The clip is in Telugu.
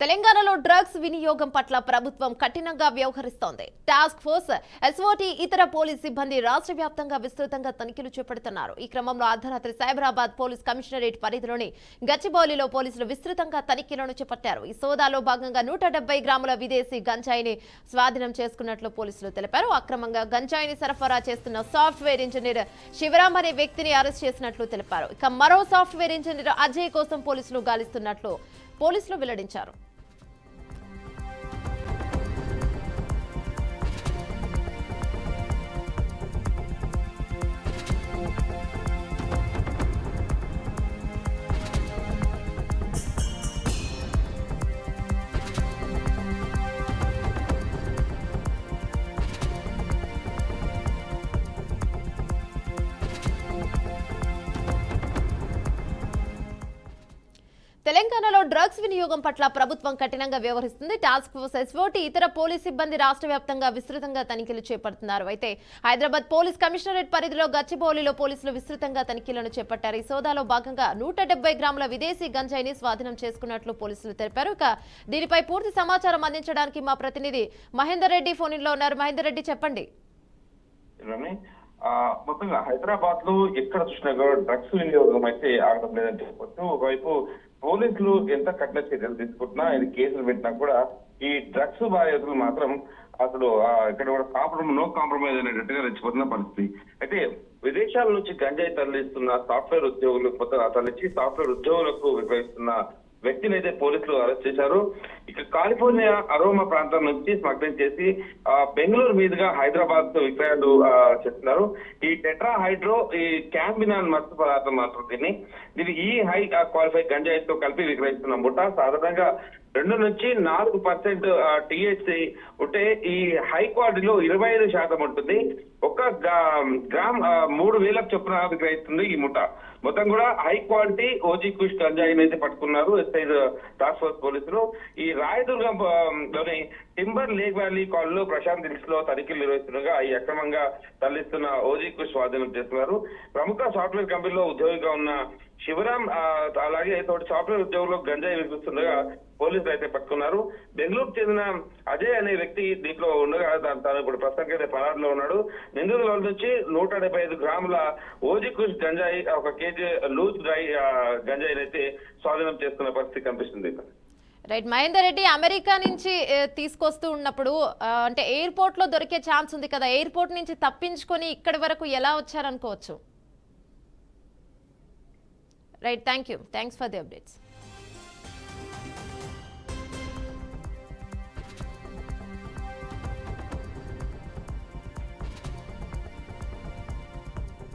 తెలంగాణలో డ్రగ్స్ వినియోగం పట్ల ప్రభుత్వం కఠినంగా వ్యవహరిస్తోంది. టాస్క్ ఫోర్స్, ఎస్ఓటీ, ఇతర పోలీస్ సిబ్బంది రాష్ట్ర వ్యాప్తంగా విస్తృతంగా తనిఖీలు చేపడుతున్నారు. ఈ క్రమంలో అర్ధరాత్రి సైబరాబాద్ పోలీస్ కమిషనరేట్ పరిధిలోని గచ్చిబౌలిలో పోలీసులు విస్తృతంగా తనిఖీలను చేపట్టారు. ఈ సోదాలో భాగంగా 170 గ్రాముల విదేశీ గంజాయిని స్వాధీనం చేసుకున్నట్లు పోలీసులు తెలిపారు. అక్రమంగా గంజాయిని సరఫరా చేస్తున్న సాఫ్ట్వేర్ ఇంజనీర్ శివరాం అనే వ్యక్తిని అరెస్ట్ చేసినట్లు తెలిపారు. ఇక మరో సాఫ్ట్వేర్ ఇంజనీర్ అజయ్ కోసం పోలీసులు గాలిస్తున్నట్లు పోలీసులు వెల్లడించారు. తెలంగాణలో డ్రగ్స్ వినియోగం పట్ల ప్రభుత్వం కఠినంగా వ్యవహరిస్తుంది. టాస్క్ ఫోర్స్, ఎస్ఓటీ, ఇతర పోలీస్ సిబ్బంది రాష్ట్ర వ్యాప్తంగా విస్తృతంగా తనిఖీలు చేపడుతున్నారు. అయితే హైదరాబాద్ పోలీస్ కమిషనరేట్ పరిధిలో గచ్చిబౌలిలో పోలీసులు విస్తృతంగా తనిఖీలను చేపట్టారు. ఈ సోదాలో భాగంగా 170 గ్రాముల విదేశీ గంజాయిని స్వాధీనం చేసుకున్నట్లు పోలీసులు తెలిపారు. ఇక దీనిపై పూర్తి సమాచారం అందించడానికి మా ప్రతినిధి మహేందర్ రెడ్డి ఫోన్ లో ఉన్నారు. మహేందర్ రెడ్డి, చెప్పండి. మొత్తంగా హైదరాబాద్ లో ఎక్కడ చూసినా కూడా డ్రగ్స్ వినియోగం అయితే ఆగడం లేదని చెప్పొచ్చు. ఒకవైపు పోలీసులు ఎంత కఠిన చర్యలు తీసుకుంటున్నా, ఇది కేసులు పెట్టినా కూడా ఈ డ్రగ్స్ బాధితులు మాత్రం అసలు ఇక్కడ కూడా నో కాంప్రమైజ్ అనేటట్టుగా రెచ్చిపోతున్న పరిస్థితి. అయితే విదేశాల నుంచి గంజాయి తరలిస్తున్న సాఫ్ట్వేర్ ఉద్యోగులు తరలించి సాఫ్ట్వేర్ ఉద్యోగులకు విక్రయిస్తున్న వ్యక్తిని అయితే పోలీసులు అరెస్ట్ చేశారు. ఇక కాలిఫోర్నియా అరోమా ప్రాంతం నుంచి స్మగ్లింగ్ చేసి బెంగళూరు మీదుగా హైదరాబాద్ విక్రయాలు చేస్తున్నారు. ఈ టెట్రా హైడ్రో, ఈ క్యాంబినాన్ మత్తు పదార్థం మాత్రం దీన్ని ఈ హై క్వాలిఫైడ్ గంజాయితో కలిపి విక్రయిస్తున్న ముఠా సాధారణంగా 2 నుంచి 4% THC ఉంటే ఈ హై క్వాలిటీలో 25% ఉంటుంది. ఒక గ్రామ్ 3,000 చొప్పున విక్రయిస్తుంది ఈ ముఠా. మొత్తం కూడా హై క్వాలిటీ ఓజీ కుష్ గంజాయిని అయితే పట్టుకున్నారు ఎస్ఐ టాస్క్ ఫోర్స్ పోలీసులు. ఈ రాయదుర్గం లోని టింబర్ లేక్ వ్యాలీ కాలనీలో ప్రశాంత్ హిల్స్ లో తనిఖీలు నిర్వహిస్తుండగా ఈ అక్రమంగా తరలిస్తున్న ఓజీ కుష్ స్వాధీనం చేస్తున్నారు. ప్రముఖ సాఫ్ట్వేర్ కంపెనీలో ఉద్యోగిగా ఉన్న శివరాం అలాగే తోటి సాఫ్ట్వేర్ ఉద్యోగులు గంజాయి వినిపిస్తుండగా పోలీసులు అయితే పట్టుకున్నారు. బెంగళూరుకు చెందిన అజయ్ అనే వ్యక్తి దీంట్లో ఉండగా తను ఇప్పుడు ప్రస్తుతానికి అయితే పరారులో ఉన్నాడు. నిందితుల నుంచి 175 గ్రాముల ఓజీ కుష్ గంజాయి, 1 కేజీ లూజ్ డ్రై గంజాయిని అయితే స్వాధీనం చేసుకున్న పరిస్థితి కనిపిస్తుంది. రైట్ మహేందర్ రెడ్డి, అమెరికా నుంచి తీసుకొస్తూ ఉన్నప్పుడు అంటే ఎయిర్పోర్ట్ లో దొరికే ఛాన్స్ ఉంది కదా, ఎయిర్పోర్ట్ నుంచి తప్పించుకొని ఇక్కడి వరకు ఎలా వచ్చారనుకోవచ్చు? Right, thanks for the updates.